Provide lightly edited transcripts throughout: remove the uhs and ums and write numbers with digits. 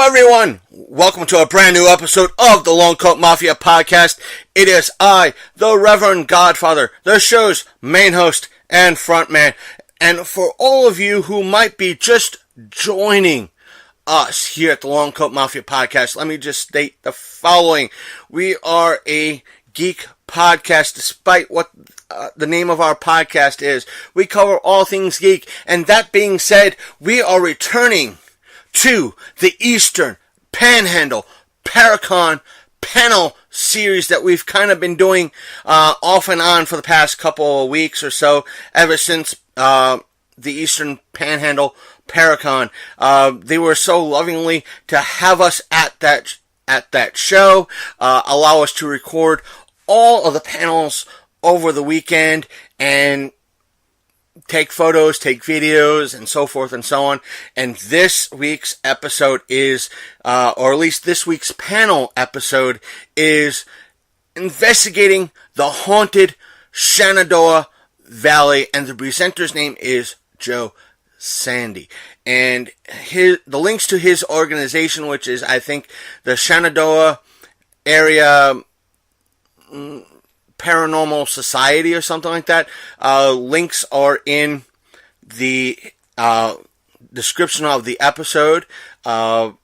Hello everyone! Welcome to a brand new episode of the Long Coat Mafia podcast. It is I, the Reverend Godfather, the show's main host and frontman. And for all of you who might be just joining us here at the Long Coat Mafia podcast, let me just state the following. We are a geek podcast, despite what the name of our podcast is. We cover all things geek. And that being said, we are returning to the Eastern Panhandle Paracon Panel series that we've kind of been doing off and on for the past couple of weeks or so, ever since the Eastern Panhandle Paracon. They were so lovingly to have us at that show, allow us to record all of the panels over the weekend and take photos, take videos, and so forth and so on. And this week's episode is, or at least this week's panel episode is investigating the haunted Shenandoah Valley, and the presenter's name is Joe Sandy. And the links to his organization, which is, I think, the Shenandoah Area Paranormal Society or something like that. Links are in the description of the episode. And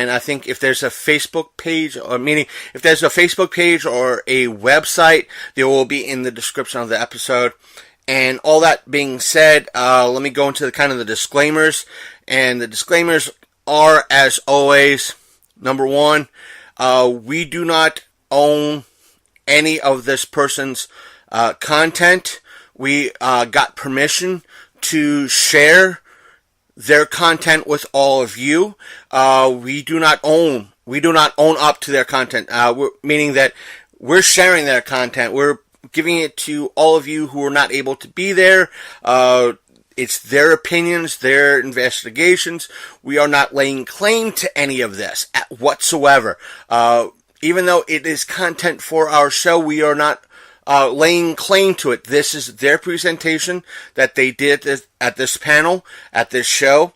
I think if there's a Facebook page, if there's a Facebook page or a website, they will be in the description of the episode. And all that being said, let me go into the disclaimers. And the disclaimers are, as always, number one, we do not own any of this person's content. We got permission to share their content with all of you. We do not own up to their content, meaning that we're sharing their content. We're giving it to all of you who are not able to be there. It's their opinions, their investigations. We are not laying claim to any of this whatsoever. Even though it is content for our show, we are not laying claim to it. This is their presentation that they did at this panel, at this show.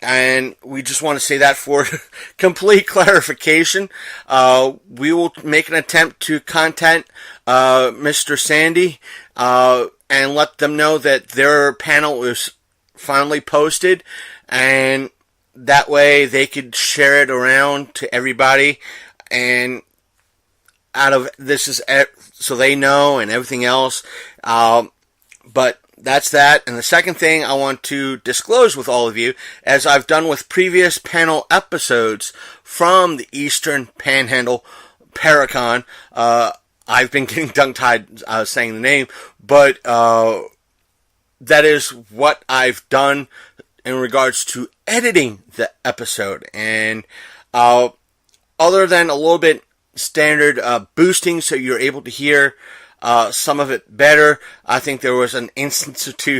And we just want to say that for complete clarification. We will make an attempt to contact Mr. Sandy and let them know that their panel is finally posted. And that way they could share it around to everybody. And out of this is so they know and everything else. But that's that. And the second thing I want to disclose with all of you, as I've done with previous panel episodes from the Eastern Panhandle Paracon, I've been getting tongue-tied saying the name, but that is what I've done in regards to editing the episode. And other than a little bit standard boosting so you're able to hear some of it better, I think there was an instance or two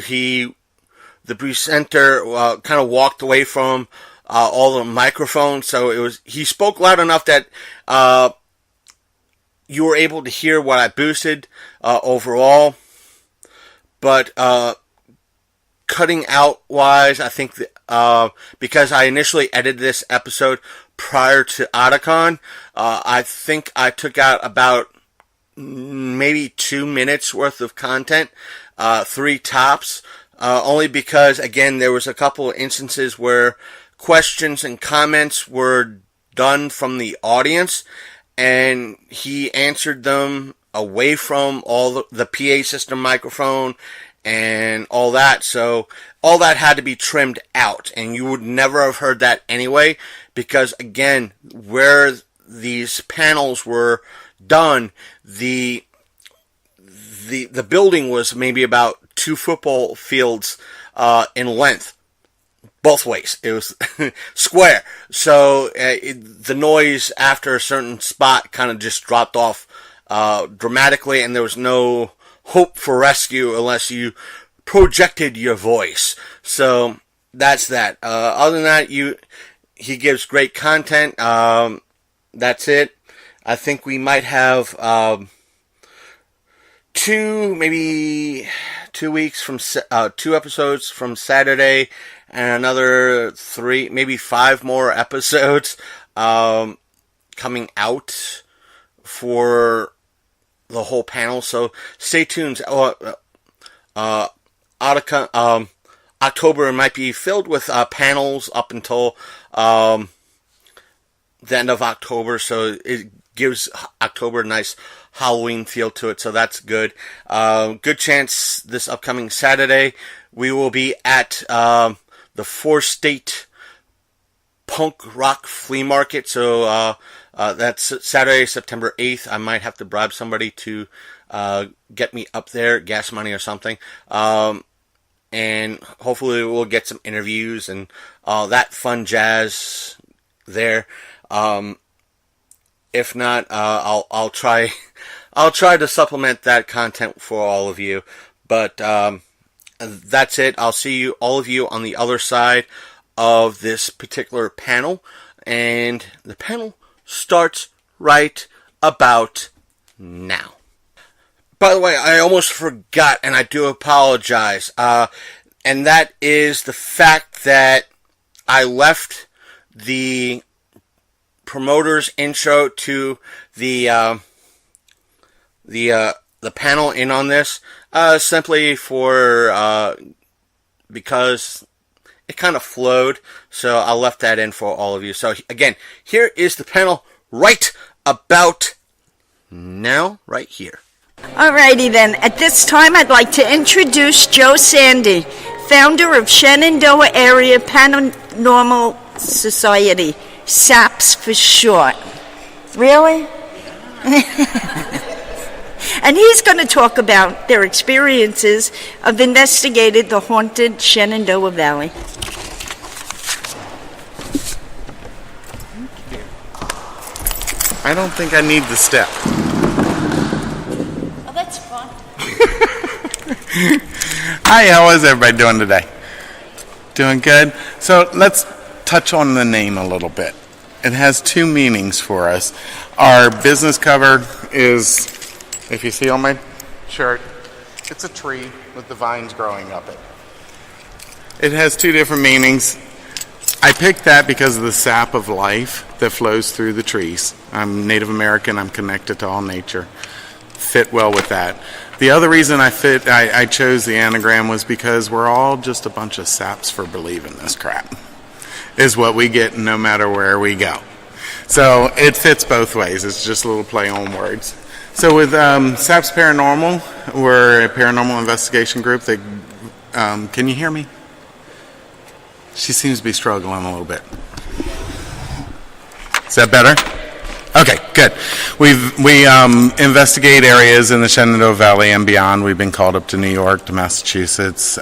the presenter kind of walked away from all the microphones, so he spoke loud enough that you were able to hear what I boosted overall. But cutting out wise, I think because I initially edited this episode prior to Otacon, I think I took out about maybe 2 minutes worth of content, 3 tops, only because, again, there was a couple of instances where questions and comments were done from the audience, and he answered them away from all the PA system microphone and all that, so all that had to be trimmed out, and you would never have heard that anyway, because, again, where these panels were done, the building was maybe about 2 football fields in length, both ways. It was square, so the noise after a certain spot kind of just dropped off dramatically, and there was no hope for rescue unless you projected your voice. So that's that. Other than that, he gives great content. That's it. I think we might have 2 episodes from Saturday and another 3, maybe 5 more episodes coming out for the whole panel. So stay tuned. October might be filled with panels up until the end of October, so it gives October a nice Halloween feel to it, so that's good. Good chance this upcoming Saturday we will be at the 4-State Punk Rock Flea Market, so that's Saturday, September 8th. I might have to bribe somebody to get me up there, gas money or something. And hopefully we'll get some interviews and all that fun jazz there. If not, I'll try to supplement that content for all of you. But that's it. I'll see all of you on the other side of this particular panel, and the panel starts right about now. By the way, I almost forgot, and I do apologize, and that is the fact that I left the promoter's intro to the panel in on this, simply for because it kind of flowed, so I left that in for all of you. So again, here is the panel right about now, right here. Alrighty then, at this time I'd like to introduce Joe Sandy, founder of Shenandoah Area Paranormal Society, S.A.P.S for short. Really? And he's going to talk about their experiences of investigating the haunted Shenandoah Valley. I don't think I need the step. Oh, that's fun. Hi, how is everybody doing today? Doing good? So let's touch on the name a little bit. It has 2 meanings for us. Our business cover is, if you see on my shirt, it's a tree with the vines growing up it. It has 2 different meanings. I picked that because of the sap of life that flows through the trees. I'm Native American. I'm connected to all nature. Fit well with that. The other reason I chose the anagram was because we're all just a bunch of saps for believing this crap. Is what we get no matter where we go. So it fits both ways. It's just a little play on words. So with S.A.P.S Paranormal, we're a paranormal investigation group that, can you hear me? She seems to be struggling a little bit. Is that better? Okay, good. We investigate areas in the Shenandoah Valley and beyond. We've been called up to New York, to Massachusetts.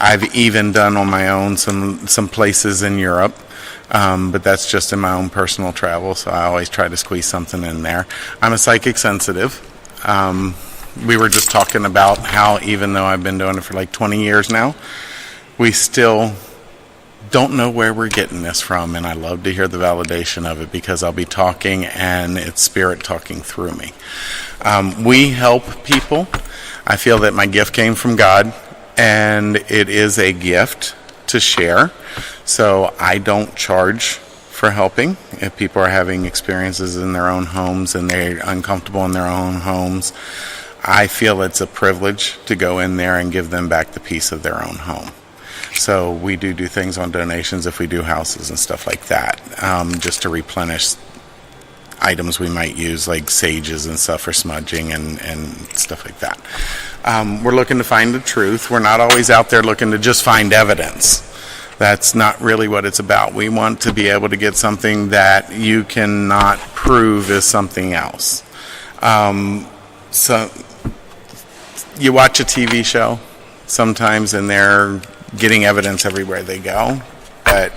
I've even done on my own some places in Europe, but that's just in my own personal travel, so I always try to squeeze something in there. I'm a psychic sensitive. We were just talking about how even though I've been doing it for like 20 years now, we still don't know where we're getting this from, and I love to hear the validation of it because I'll be talking and it's spirit talking through me. We help people. I feel that my gift came from God, and it is a gift to share. So I don't charge for helping. If people are having experiences in their own homes and they're uncomfortable in their own homes, I feel it's a privilege to go in there and give them back the peace of their own home. So we do things on donations if we do houses and stuff like that, just to replenish items we might use, like sages and stuff for smudging and stuff like that. We're looking to find the truth. We're not always out there looking to just find evidence. That's not really what it's about. We want to be able to get something that you cannot prove is something else. So you watch a TV show sometimes and they're getting evidence everywhere they go, but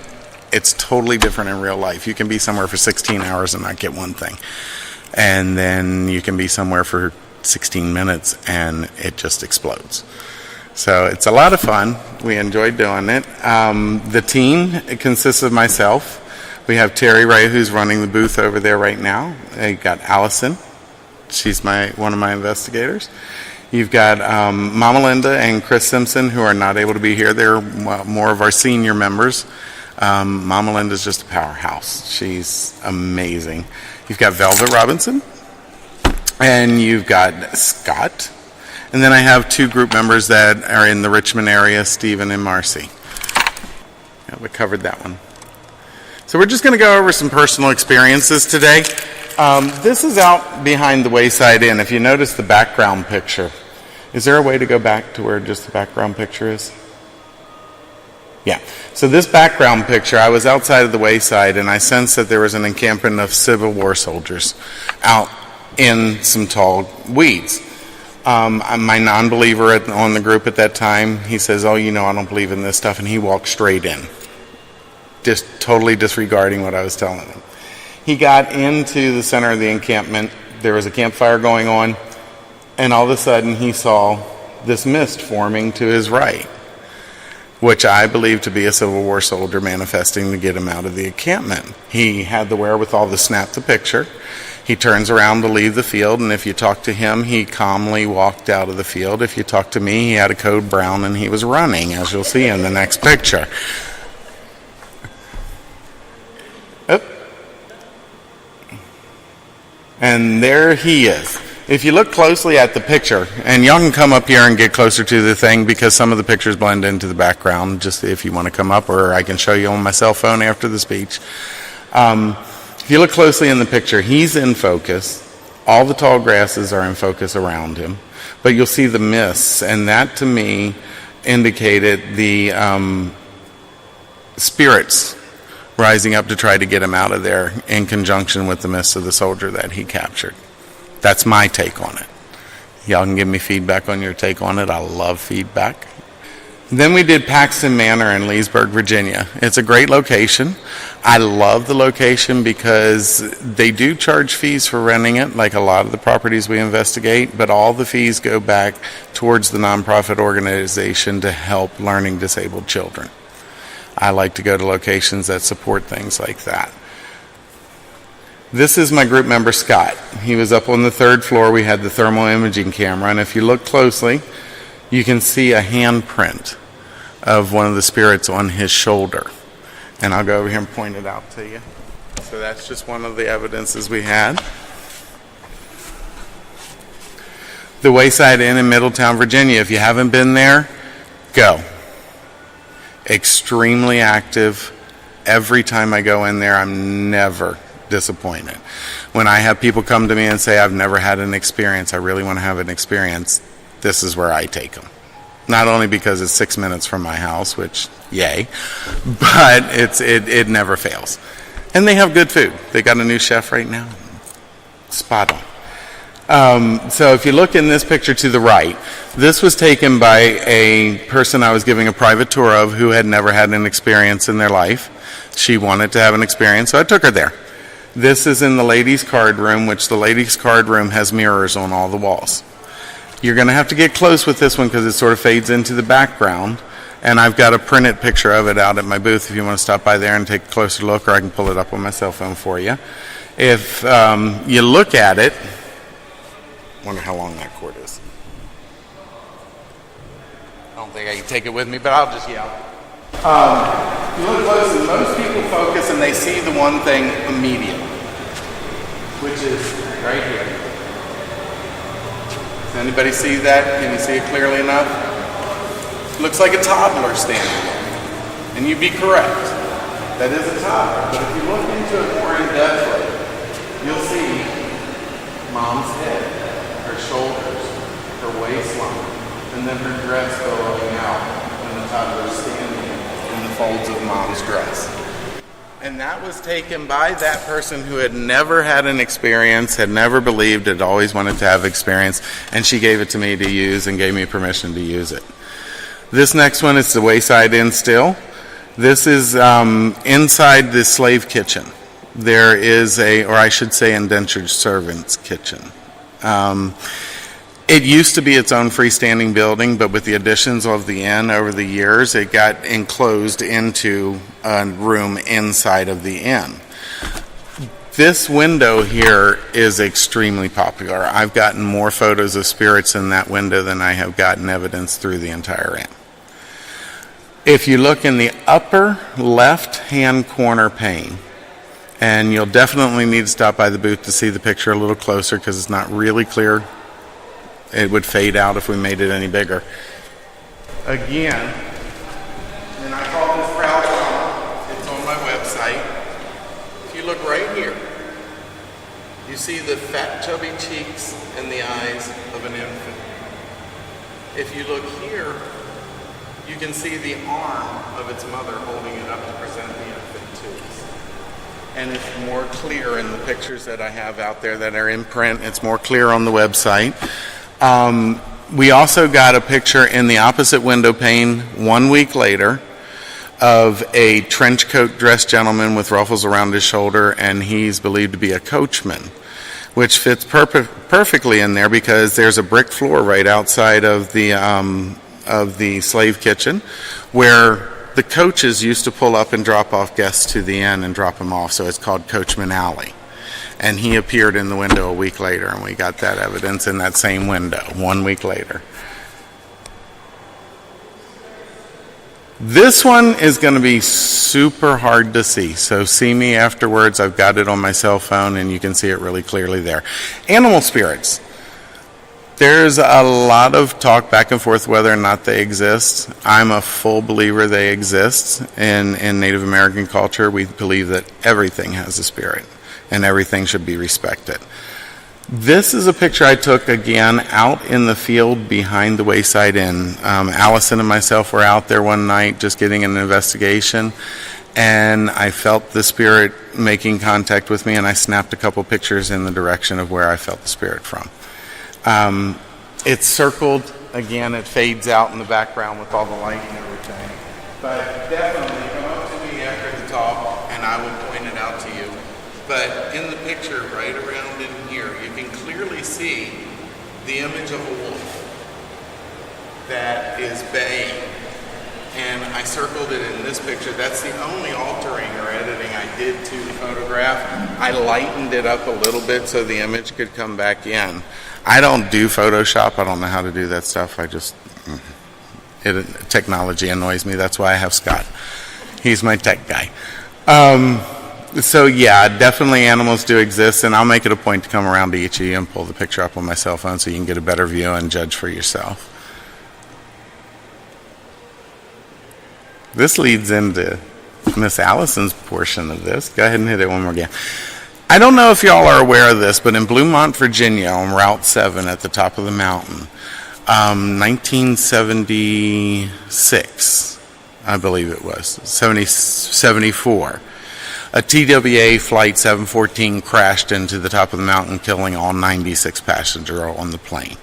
it's totally different in real life. You can be somewhere for 16 hours and not get one thing. And then you can be somewhere for 16 minutes and it just explodes. So it's a lot of fun. We enjoy doing it. The team, it consists of myself. We have Terry Ray, who's running the booth over there right now. I got Allison. She's one of my investigators. You've got Mama Linda and Chris Simpson, who are not able to be here. They're more of our senior members. Mama Linda's just a powerhouse. She's amazing. You've got Velvet Robinson, and you've got Scott. And then I have 2 group members that are in the Richmond area, Stephen and Marcy. Yeah, we covered that one. So we're just going to go over some personal experiences today. This is out behind the Wayside Inn. If you notice the background picture, is there a way to go back to where just the background picture is? Yeah. So this background picture, I was outside of the Wayside, and I sensed that there was an encampment of Civil War soldiers out in some tall weeds. My non-believer on the group at that time, he says, "Oh, I don't believe in this stuff," and he walked straight in, just totally disregarding what I was telling him. He got into the center of the encampment. There was a campfire going on, and all of a sudden he saw this mist forming to his right, which I believe to be a Civil War soldier manifesting to get him out of the encampment. He had the wherewithal to snap the picture. He turns around to leave the field, and if you talk to him, he calmly walked out of the field. If you talk to me, he had a code brown and he was running, as you'll see in the next picture. Oh. And there he is. If you look closely at the picture, and y'all can come up here and get closer to the thing because some of the pictures blend into the background, just if you want to come up, or I can show you on my cell phone after the speech. If you look closely in the picture, he's in focus. All the tall grasses are in focus around him, but you'll see the mists, and that to me indicated the spirits rising up to try to get him out of there in conjunction with the mists of the soldier that he captured. That's my take on it. Y'all can give me feedback on your take on it. I love feedback. Then we did Paxton Manor in Leesburg, Virginia. It's a great location. I love the location because they do charge fees for renting it, like a lot of the properties we investigate, but all the fees go back towards the nonprofit organization to help learning disabled children. I like to go to locations that support things like that. This is my group member, Scott. He was up on the 3rd floor. We had the thermal imaging camera, and if you look closely, you can see a handprint of one of the spirits on his shoulder. And I'll go over here and point it out to you. So that's just one of the evidences we had. The Wayside Inn in Middletown, Virginia. If you haven't been there, go. Extremely active. Every time I go in there, I'm never disappointed. When I have people come to me and say, "I've never had an experience, I really want to have an experience," this is where I take them. Not only because it's 6 minutes from my house, which, yay, but it never fails. And they have good food. They got a new chef right now. Spot on. So if you look in this picture to the right, this was taken by a person I was giving a private tour of who had never had an experience in their life. She wanted to have an experience, so I took her there. This is in the ladies' card room, which the ladies' card room has mirrors on all the walls. You're going to have to get close with this one because it sort of fades into the background. And I've got a printed picture of it out at my booth if you want to stop by there and take a closer look, or I can pull it up on my cell phone for you. If you look at it, wonder how long that cord is. I don't think I can take it with me, but I'll just yell. You look close, and most people focus and they see the one thing immediately, which is right here. Does anybody see that? Can you see it clearly enough? Looks like a toddler standing there. And you'd be correct. That is a toddler. But if you look into it more in-depthly, you'll see Mom's head, her shoulders, her waistline, and then her dress billowing out when the toddler's standing in the folds of Mom's dress. And that was taken by that person who had never had an experience, had never believed, had always wanted to have experience, and she gave it to me to use and gave me permission to use it. This next one is the Wayside Inn still. This is inside the slave kitchen. There is or I should say indentured servant's kitchen. It used to be its own freestanding building, but with the additions of the inn over the years, it got enclosed into a room inside of the inn. This window here is extremely popular. I've gotten more photos of spirits in that window than I have gotten evidence through the entire ramp. If you look in the upper left-hand corner pane, and you'll definitely need to stop by the booth to see the picture a little closer because it's not really clear. It would fade out if we made it any bigger. Again, and I call this proud mama. It's on my website. If you look right here, you see the fat, chubby cheeks and the eyes of an infant. If you look here, you can see the arm of its mother holding it up to present the infant to us. And it's more clear in the pictures that I have out there that are in print. It's more clear on the website. We also got a picture in the opposite window pane 1 week later of a trench coat dressed gentleman with ruffles around his shoulder, and he's believed to be a coachman, which fits perfectly in there because there's a brick floor right outside of the slave kitchen where the coaches used to pull up and drop off guests to the inn and drop them off, so it's called Coachman Alley. And he appeared in the window a week later, and we got that evidence in that same window 1 week later. This one is going to be super hard to see, so see me afterwards. I've got it on my cell phone, and you can see it really clearly there. Animal spirits. There's a lot of talk back and forth whether or not they exist. I'm a full believer they exist. In Native American culture, we believe that everything has a spirit and everything should be respected. This is a picture I took again out in the field behind the Wayside Inn. Allison and myself were out there one night just getting an investigation, and I felt the spirit making contact with me, and I snapped a couple pictures in the direction of where I felt the spirit from. It's circled. Again, it fades out in the background with all the light and everything. But definitely come up to me after the talk, and I will point it out to you. But in the picture right around in here, you can clearly see the image of a wolf that is baying. And I circled it in this picture. That's the only altering or editing I did to the photograph. I lightened it up a little bit so the image could come back in. I don't do Photoshop. I don't know how to do that stuff. Technology annoys me. That's why I have Scott. He's my tech guy. So yeah, definitely animals do exist, and I'll make it a point to come around to each of you and pull the picture up on my cell phone so you can get a better view and judge for yourself. This leads into Miss Allison's portion of this. Go ahead and hit it one more again. I don't know if y'all are aware of this, but in Bluemont, Virginia, on Route 7 at the top of the mountain, 1976, I believe it was, 74, a TWA Flight 714 crashed into the top of the mountain, killing all 96 passengers on the plane.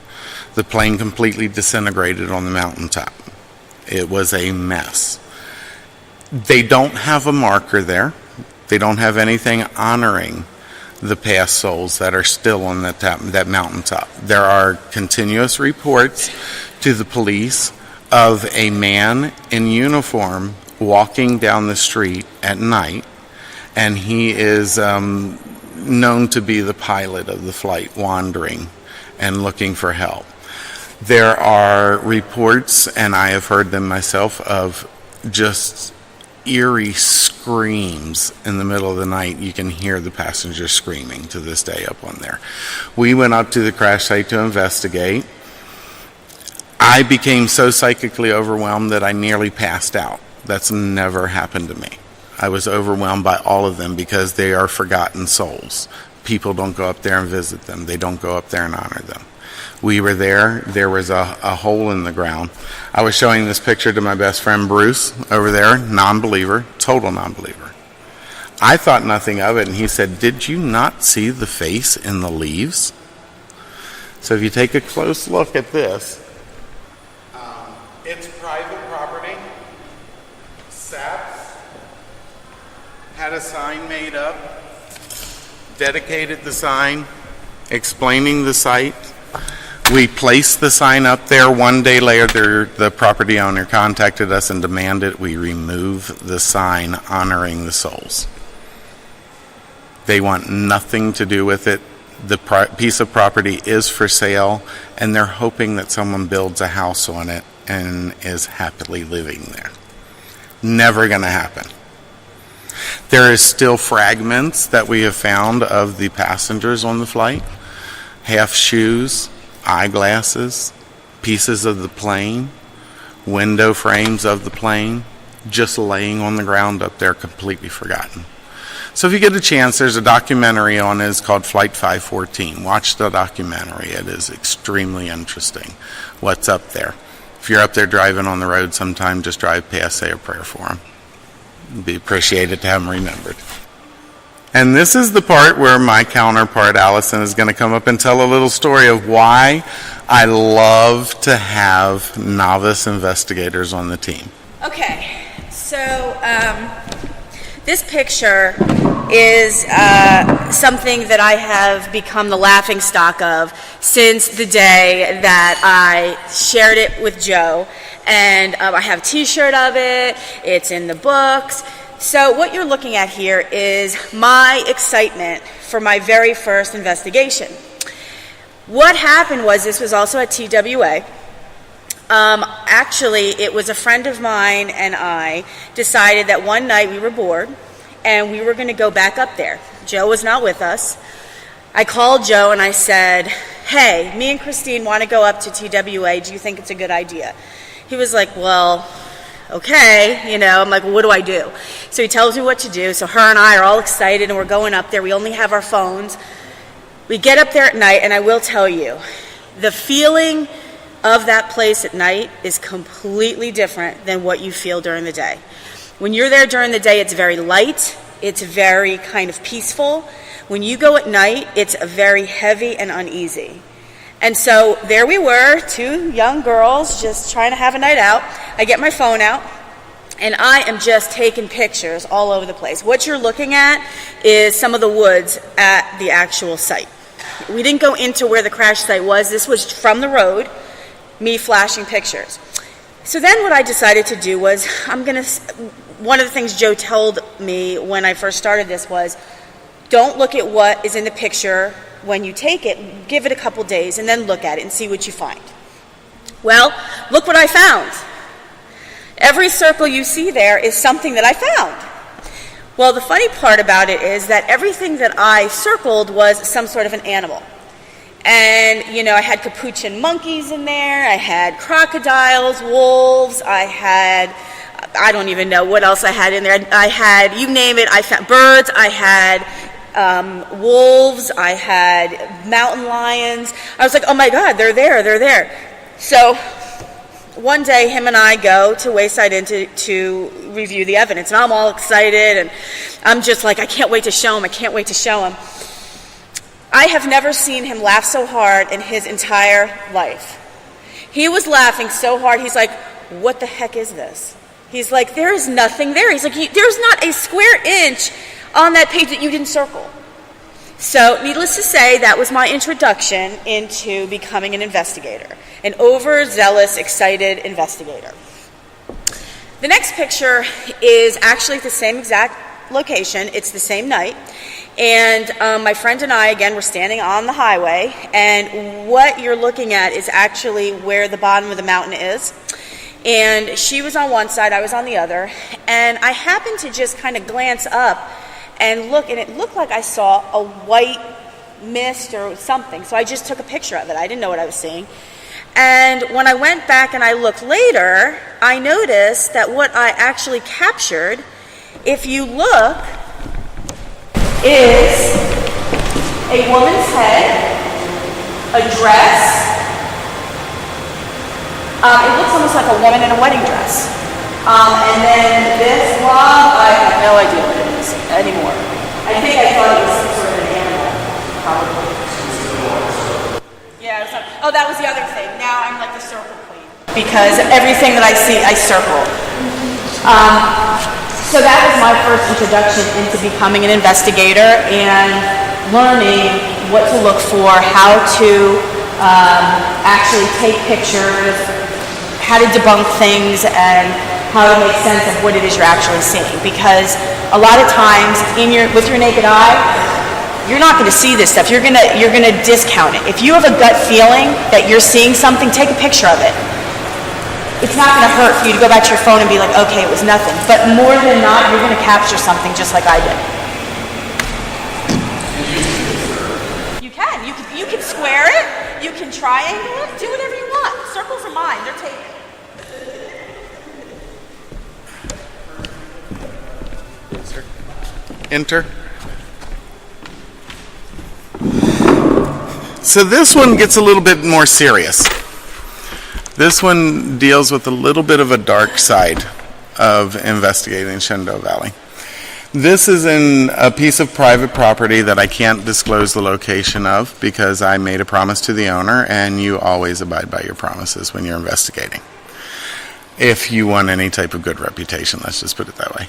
The plane completely disintegrated on the mountaintop. It was a mess. They don't have a marker there. They don't have anything honoring the past souls that are still on that mountaintop. There are continuous reports to the police of a man in uniform walking down the street at night, and he is known to be the pilot of the flight, wandering and looking for help. There are reports, and I have heard them myself, of just eerie screams in the middle of the night. You can hear the passengers screaming to this day up on there. We went up to the crash site to investigate. I became so psychically overwhelmed that I nearly passed out. That's never happened to me. I was overwhelmed by all of them because they are forgotten souls. People don't go up there and visit them. They don't go up there and honor them. We were there. There was a hole in the ground. I was showing this picture to my best friend Bruce over there, non-believer, total non-believer. I thought nothing of it, and he said, "Did you not see the face in the leaves?" So if you take a close look at this, it's private property. S.A.P.S had a sign made up, dedicated the sign, explaining the site. We placed the sign up there. 1 day later, the property owner contacted us and demanded we remove the sign honoring the souls. They want nothing to do with it. The piece of property is for sale, and they're hoping that someone builds a house on it and is happily living there. Never going to happen. There is still fragments that we have found of the passengers on the flight. Half shoes, eyeglasses, pieces of the plane, window frames of the plane, just laying on the ground up there, completely forgotten. So if you get a chance, there's a documentary on it. It's called Flight 514. Watch the documentary. It is extremely interesting what's up there. If you're up there driving on the road sometime, just drive past, say a prayer for them. It'd be appreciated to have them remembered. And this is the part where my counterpart, Allison, is going to come up and tell a little story of why I love to have novice investigators on the team. Okay, so this picture is something that I have become the laughing stock of since the day that I shared it with Joe. And I have a t-shirt of it, it's in the books. So what you're looking at here is my excitement for my very first investigation. What happened was, this was also at TWA. Actually, it was a friend of mine and I decided that one night we were bored and we were going to go back up there. Joe was not with us. I called Joe and I said, hey, me and Christine want to go up to TWA. Do you think it's a good idea? He was like, well, okay, you know. I'm like, well, what do I do? So he tells me what to do. So her and I are all excited and we're going up there. We only have our phones. We get up there at night, and I will tell you, the feeling of that place at night is completely different than what you feel during the day. When you're there during the day, it's very light. It's very kind of peaceful. When you go at night, it's very heavy and uneasy. And so there we were, two young girls just trying to have a night out. I get my phone out, and I am just taking pictures all over the place. What you're looking at is some of the woods at the actual site. We didn't go into where the crash site was. This was from the road, me flashing pictures. So then what I decided to do was, one of the things Joe told me when I first started this was, don't look at what is in the picture when you take it. Give it a couple days and then look at it and see what you find. Well, look what I found. Every circle you see there is something that I found. Well, the funny part about it is that everything that I circled was some sort of an animal. And, you know, I had capuchin monkeys in there, I had crocodiles, wolves, I don't even know what else I had in there. I had, you name it, I found birds, I had wolves, I had mountain lions. I was like, oh my God, they're there. So one day, him and I go to Wayside Inn to review the evidence, and I'm all excited, and I'm just like, I can't wait to show him. I have never seen him laugh so hard in his entire life. He was laughing so hard, he's like, what the heck is this? He's like, there is nothing there. He's like, there's not a square inch on that page that you didn't circle. So, needless to say, that was my introduction into becoming an investigator, an overzealous, excited investigator. The next picture is actually at the same exact location. It's the same night. And my friend and I, again, were standing on the highway. And what you're looking at is actually where the bottom of the mountain is. And she was on one side, I was on the other. And I happened to just kind of glance up and look, and it looked like I saw a white mist or something. So I just took a picture of it. I didn't know what I was seeing. And when I went back and I looked later, I noticed that what I actually captured, if you look, is a woman's head, a dress. It looks almost like a woman in a wedding dress. And then this log, I have no idea what it is anymore. I think I thought it was some sort of an animal, probably. Yeah, that was the other thing. Now I'm like the circle queen. Because everything that I see, I circle. So that was my first introduction into becoming an investigator and learning what to look for, how to actually take pictures, how to debunk things, and how to make sense of what it is you're actually seeing. Because a lot of times, with your naked eye, you're not going to see this stuff. You're going to discount it. If you have a gut feeling that you're seeing something, take a picture of it. It's not going to hurt for you to go back to your phone and be like, okay, it was nothing. But more than not, you're going to capture something just like I did. You can. You can square it. You can triangle it. Do whatever you want. Circles are mine. They're taken. Enter. So this one gets a little bit more serious. This one deals with a little bit of a dark side of investigating Shenandoah Valley. This is in a piece of private property that I can't disclose the location of because I made a promise to the owner, and you always abide by your promises when you're investigating. If you want any type of good reputation, let's just put it that way.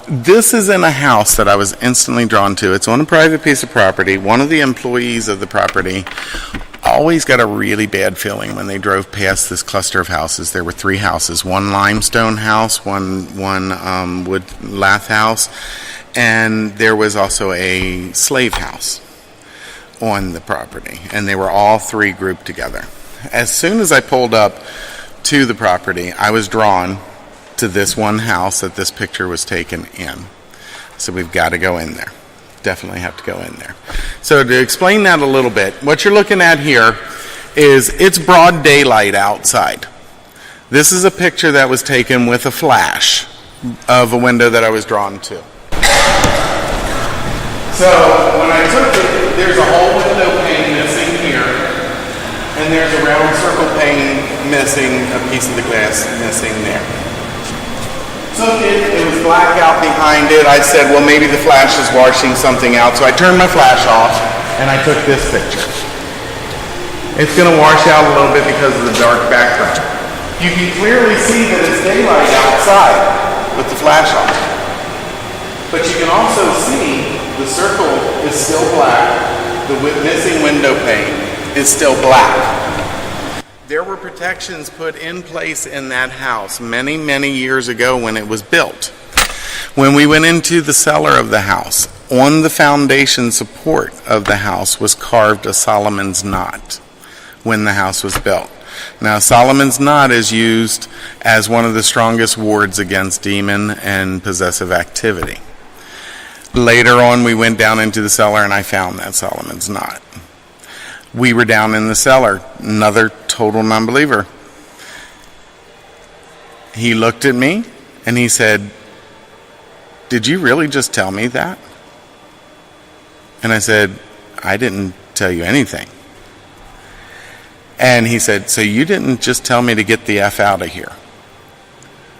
This is in a house that I was instantly drawn to. It's on a private piece of property. One of the employees of the property always got a really bad feeling when they drove past this cluster of houses. There were 3 houses, one limestone house, one wood lath house, and there was also a slave house on the property, and they were all 3 grouped together. As soon as I pulled up to the property, I was drawn to this one house that this picture was taken in. So we've got to go in there. Definitely have to go in there. So to explain that a little bit, what you're looking at here is it's broad daylight outside. This is a picture that was taken with a flash of a window that I was drawn to. So when I took it, there's a whole window pane missing here, and there's a round circle pane missing, a piece of the glass missing there. Took it, it was black out behind it. I said, well, maybe the flash is washing something out. So I turned my flash off and I took this picture. It's going to wash out a little bit because of the dark background. You can clearly see that it's daylight outside with the flash off. But you can also see the circle is still black. The missing window pane is still black. There were protections put in place in that house many, many years ago when it was built. When we went into the cellar of the house, on the foundation support of the house was carved a Solomon's knot when the house was built. Now, Solomon's knot is used as one of the strongest wards against demon and possessive activity. Later on, we went down into the cellar and I found that Solomon's knot. We were down in the cellar, another total non-believer. He looked at me and he said, "Did you really just tell me that?" And I said, "I didn't tell you anything." And he said, "So you didn't just tell me to get the F out of here?"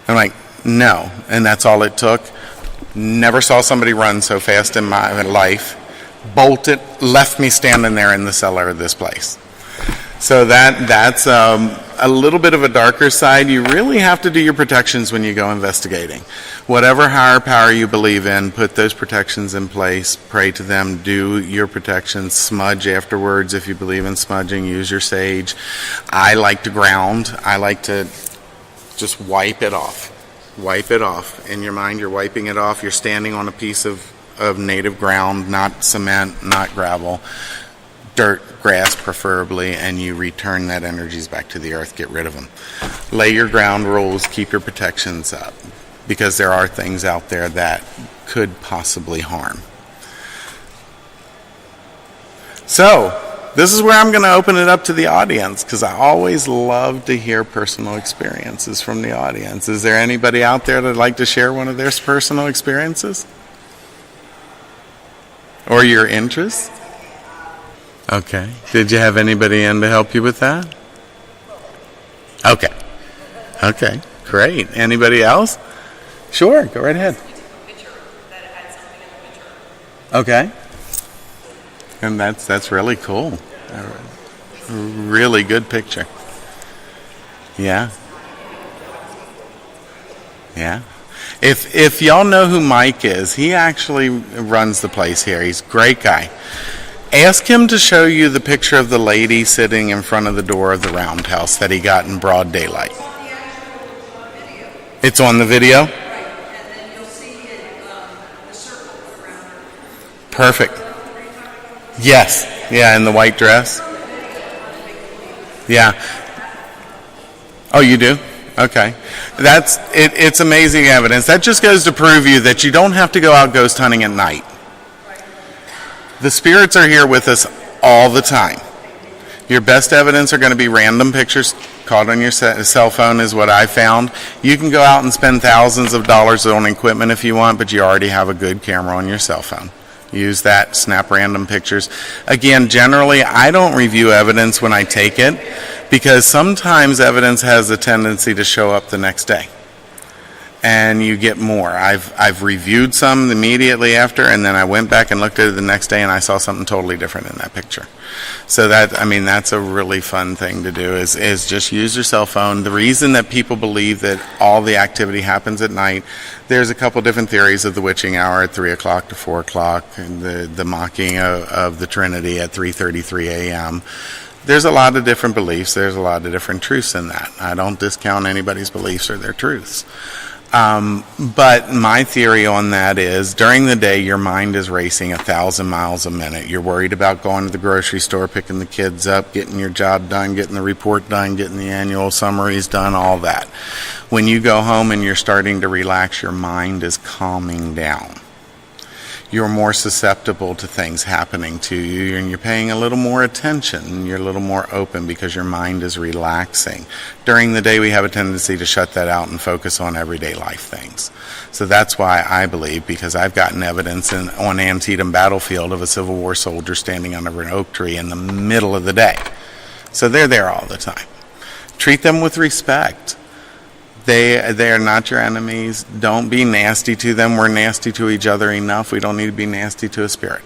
I'm like, "No." And that's all it took. Never saw somebody run so fast in my life. Bolted, left me standing there in the cellar of this place. So that's a little bit of a darker side. You really have to do your protections when you go investigating. Whatever higher power you believe in, put those protections in place. Pray to them. Do your protections. Smudge afterwards if you believe in smudging. Use your sage. I like to ground. I like to just wipe it off. Wipe it off. In your mind, you're wiping it off. You're standing on a piece of native ground, not cement, not gravel, dirt, grass preferably, and you return that energies back to the earth, get rid of them. Lay your ground rules, keep your protections up, because there are things out there that could possibly harm. So, this is where I'm going to open it up to the audience, because I always love to hear personal experiences from the audience. Is there anybody out there that'd like to share one of their personal experiences? Or your interests? Okay. Did you have anybody in to help you with that? Okay. Okay. Great. Anybody else? Sure. Go right ahead. Okay. And that's really cool. A really good picture. Yeah. Yeah. If y'all know who Mike is, he actually runs the place here. He's a great guy. Ask him to show you the picture of the lady sitting in front of the door of the roundhouse that he got in broad daylight. It's on the video? Perfect. Yes. Yeah, in the white dress. Yeah. Oh, you do? Okay. It's amazing evidence. That just goes to prove you that you don't have to go out ghost hunting at night. The spirits are here with us all the time. Your best evidence are going to be random pictures caught on your cell phone is what I found. You can go out and spend thousands of dollars on equipment if you want, but you already have a good camera on your cell phone. Use that, snap random pictures. Again, generally, I don't review evidence when I take it because sometimes evidence has a tendency to show up the next day. And you get more. I've reviewed some immediately after, and then I went back and looked at it the next day, and I saw something totally different in that picture. So that's a really fun thing to do is just use your cell phone. The reason that people believe that all the activity happens at night, there's a couple different theories of the witching hour at 3 o'clock to 4 o'clock, and the mocking of the Trinity at 3:33 a.m. There's a lot of different beliefs. There's a lot of different truths in that. I don't discount anybody's beliefs or their truths. But my theory on that is during the day your mind is racing 1,000 miles a minute. You're worried about going to the grocery store, picking the kids up, getting your job done, getting the report done, getting the annual summaries done, all that. When you go home and you're starting to relax, your mind is calming down. You're more susceptible to things happening to you, and you're paying a little more attention. You're a little more open because your mind is relaxing. During the day, we have a tendency to shut that out and focus on everyday life things. So that's why I believe, because I've gotten evidence on Antietam battlefield of a Civil War soldier standing under an oak tree in the middle of the day. So they're there all the time. Treat them with respect. They are not your enemies. Don't be nasty to them. We're nasty to each other enough. We don't need to be nasty to a spirit.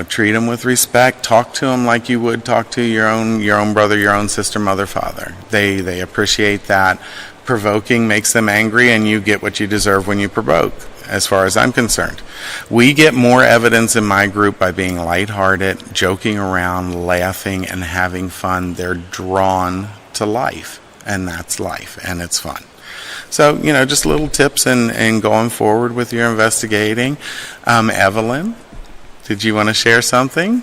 Treat them with respect. Talk to them like you would talk to your own brother, your own sister, mother, father. They appreciate that. Provoking makes them angry, and you get what you deserve when you provoke, as far as I'm concerned. We get more evidence in my group by being lighthearted, joking around, laughing, and having fun. They're drawn to life. And that's life, and it's fun. So, just little tips in going forward with your investigating. Evelyn, did you want to share something?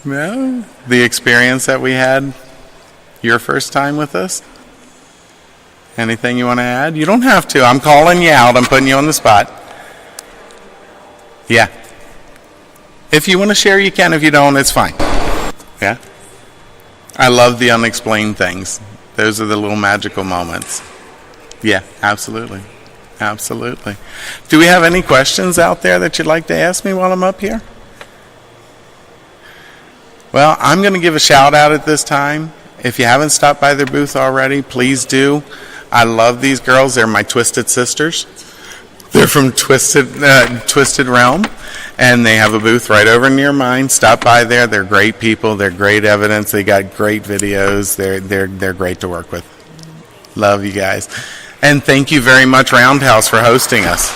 No? The experience that we had your first time with us? Anything you want to add? You don't have to. I'm calling you out. I'm putting you on the spot. Yeah. If you want to share, you can. If you don't, it's fine. Yeah? I love the unexplained things. Those are the little magical moments. Yeah, absolutely. Absolutely. Do we have any questions out there that you'd like to ask me while I'm up here? Well, I'm going to give a shout out at this time. If you haven't stopped by their booth already, please do. I love these girls. They're my Twisted Sisters. They're from Twisted Realm, and they have a booth right over near mine. Stop by there. They're great people. They're great evidence. They got great videos. They're great to work with. Love you guys. And thank you very much, Roundhouse, for hosting us.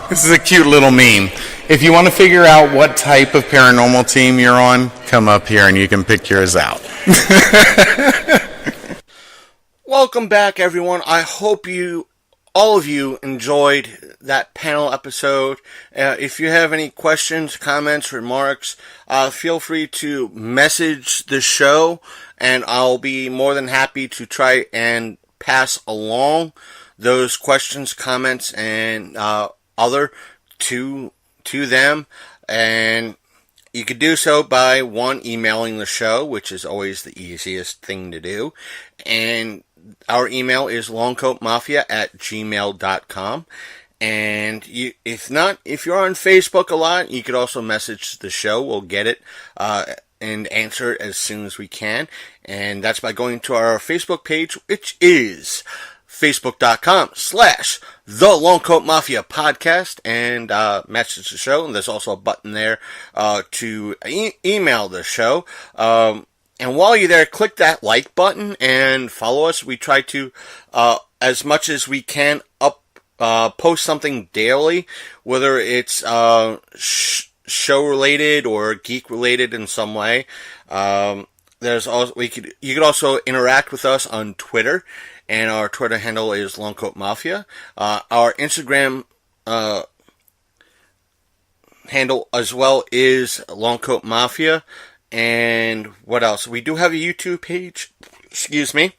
This is a cute little meme. If you want to figure out what type of paranormal team you're on, come up here and you can pick yours out. Welcome back, everyone. I hope all of you enjoyed that panel episode. If you have any questions, comments, remarks, feel free to message the show, and I'll be more than happy to try and pass along those questions, comments, and other to them. And you could do so by emailing the show, which is always the easiest thing to do. And our email is longcoatmafia@gmail.com. And if you're on Facebook a lot, you could also message the show. We'll get it and answer it as soon as we can. And that's by going to our Facebook page, which is facebook.com/The Longcoat Mafia Podcast, and message the show. And there's also a button there to email the show. And while you're there, click that like button and follow us. We try to, as much as we can, post something daily, whether it's show related or geek related in some way. there's also you could also interact with us on Twitter, and our Twitter handle is Longcoat Mafia. Our Instagram handle as well is Longcoat Mafia. And what else? We do have a YouTube page. Excuse me.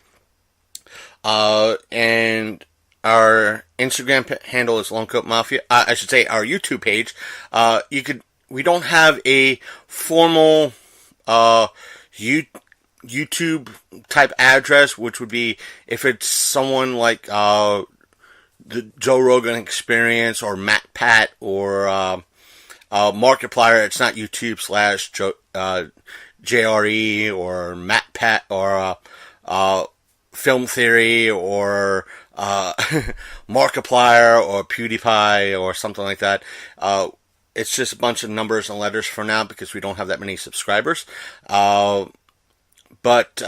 And our Instagram handle is Longcoat Mafia. I should say our YouTube page. We don't have a formal YouTube type address, which would be if it's someone like the Joe Rogan Experience or Matt Pat or Markiplier. It's not YouTube / JRE or Matt Pat or Film Theory or Markiplier or PewDiePie or something like that. It's just a bunch of numbers and letters for now because we don't have that many subscribers. But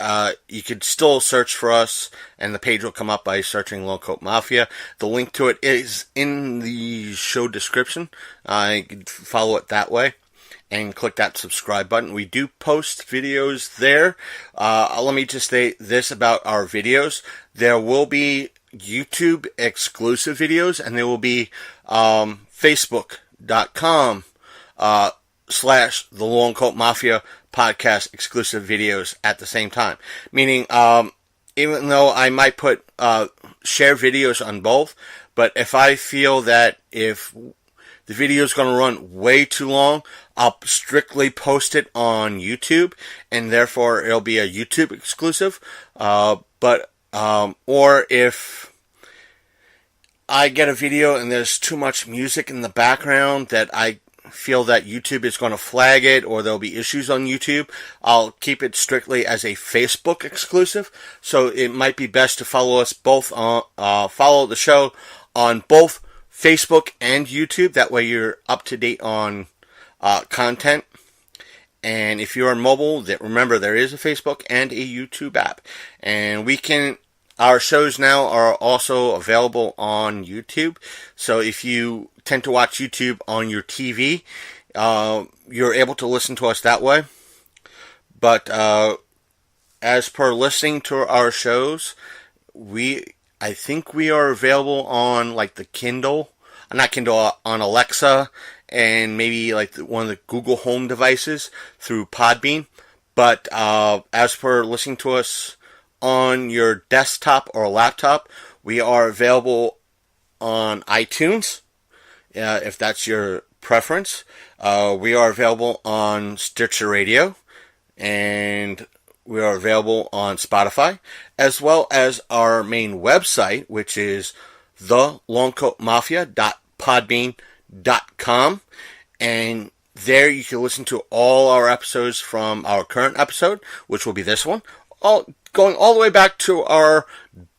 you could still search for us, and the page will come up by searching Longcoat Mafia. The link to it is in the show description. You can follow it that way and click that subscribe button. We do post videos there. Let me just say this about our videos. There will be YouTube exclusive videos, and there will be Facebook.com / the Longcoat Mafia podcast exclusive videos at the same time. Meaning, even though I might put share videos on both, but if I feel that if the video is going to run way too long, I'll strictly post it on YouTube, and therefore it'll be a YouTube exclusive. Or if I get a video and there's too much music in the background that I feel that YouTube is going to flag it, or there'll be issues on YouTube, I'll keep it strictly as a Facebook exclusive. So it might be best to follow us both on follow the show on both Facebook and YouTube. That way you're up to date on content. And if you're on mobile, remember there is a Facebook and a YouTube app, and our shows now are also available on YouTube. So if you tend to watch YouTube on your TV, you're able to listen to us that way. But as per listening to our shows, I think we are available on like the on Alexa, and maybe like one of the Google Home devices through Podbean. But as per listening to us on your desktop or laptop, we are available on iTunes, if that's your preference. We are available on Stitcher Radio, and we are available on Spotify, as well as our main website, which is thelongcoatmafia.podbean.com. And there you can listen to all our episodes from our current episode, which will be this one, going all the way back to our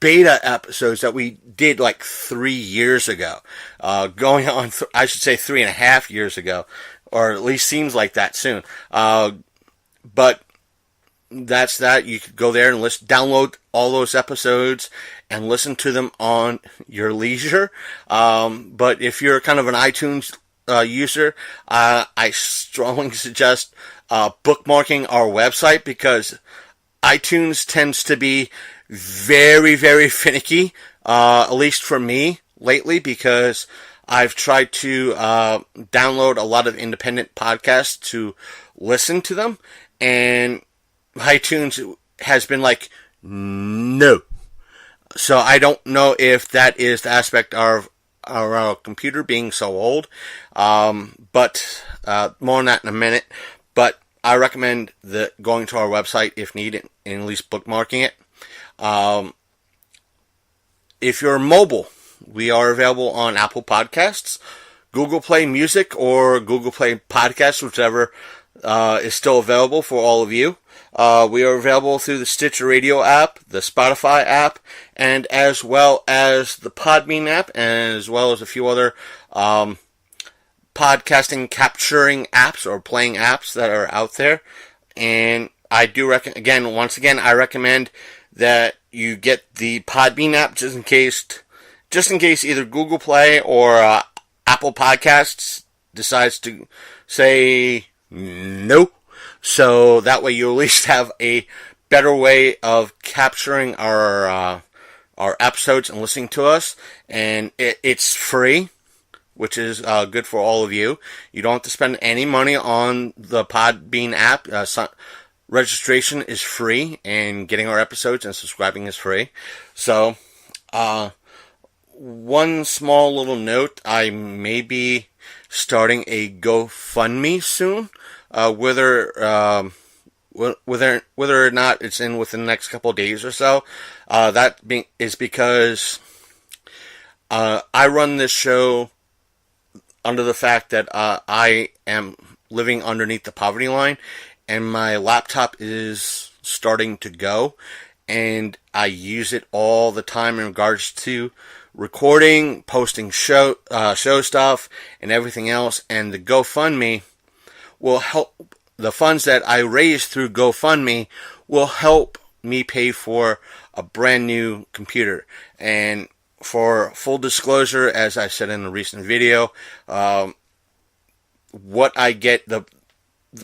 beta episodes that we did like 3 years ago. Going on, I should say 3.5 years ago, or at least seems like that soon. But that's that. You could go there and download all those episodes and listen to them on your leisure. But if you're kind of an iTunes user, I strongly suggest bookmarking our website, because iTunes tends to be very, very finicky, at least for me lately, because I've tried to download a lot of independent podcasts to listen to them, and iTunes has been like, no. So I don't know if that is the aspect of our computer being so old, but more on that in a minute. But I recommend going to our website if needed, and at least bookmarking it. If you're mobile, we are available on Apple Podcasts, Google Play Music, or Google Play Podcasts, whichever is still available for all of you. We are available through the Stitcher Radio app, the Spotify app, and as well as the Podbean app, and as well as a few other podcasting capturing apps or playing apps that are out there. And I do once again, I recommend that you get the Podbean app just in case either Google Play or Apple Podcasts decides to say no. So that way you at least have a better way of capturing our episodes and listening to us. And it's free, which is good for all of you. You don't have to spend any money on the Podbean app. Registration is free, and getting our episodes and subscribing is free. So, one small little note, I may be starting a GoFundMe soon. Whether or not it's in within the next couple of days or so, is because I run this show under the fact that I am living underneath the poverty line, and my laptop is starting to go, and I use it all the time in regards to recording, posting show stuff, and everything else. And the GoFundMe will help. The funds that I raise through GoFundMe will help me pay for a brand new computer. And for full disclosure, as I said in a recent video, what I get,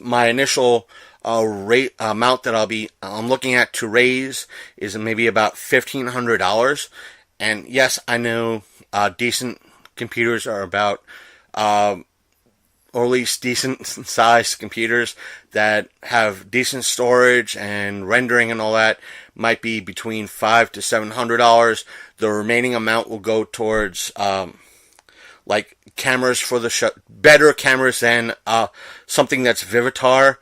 my initial rate amount that I'm looking at to raise is maybe about $1,500. And yes, I know decent computers are about, or at least decent sized computers that have decent storage and rendering and all that might be between $500 to $700. The remaining amount will go towards like cameras for the show, better cameras than something that's Vivitar,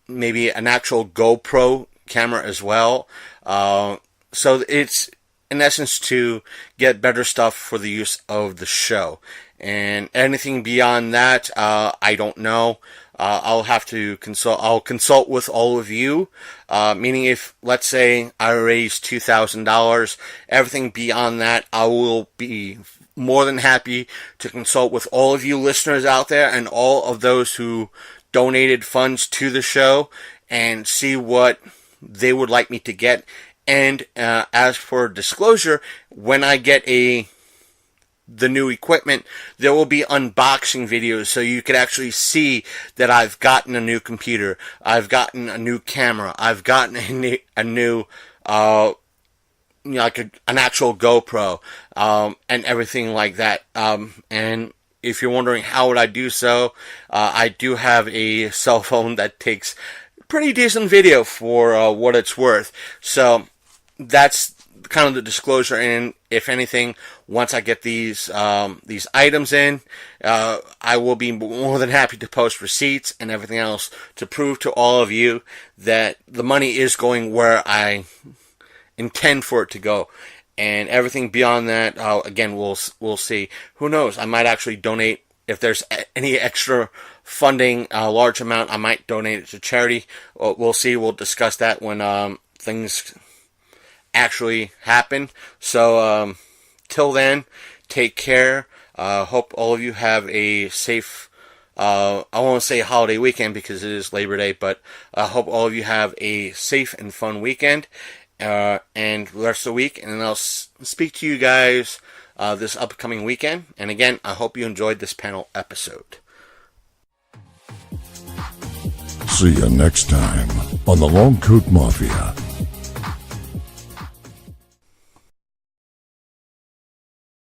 maybe an actual GoPro camera as well. So it's in essence to get better stuff for the use of the show. And anything beyond that, I don't know. I'll have to consult. I'll consult with all of you. Meaning, if let's say I raise $2,000, everything beyond that, I will be more than happy to consult with all of you listeners out there and all of those who donated funds to the show and see what they would like me to get. And as for disclosure, when I get the new equipment, there will be unboxing videos so you could actually see that I've gotten a new computer, I've gotten a new camera, I've gotten a new like an actual GoPro, and everything like that. And if you're wondering how would I do so, I do have a cell phone that takes pretty decent video for what it's worth. So that's kind of the disclosure. And if anything, once I get these items in, I will be more than happy to post receipts and everything else to prove to all of you that the money is going where I intend for it to go. And everything beyond that, again, we'll see. Who knows? I might actually donate. If there's any extra funding, a large amount, I might donate it to charity. We'll see. We'll discuss that when things actually happen. So till then, take care. Hope all of you have a safe, I won't say holiday weekend because it is Labor Day, but I hope all of you have a safe and fun weekend and the rest of the week. And then I'll speak to you guys this upcoming weekend. And again, I hope you enjoyed this panel episode. See you next time on the Long Coat Mafia.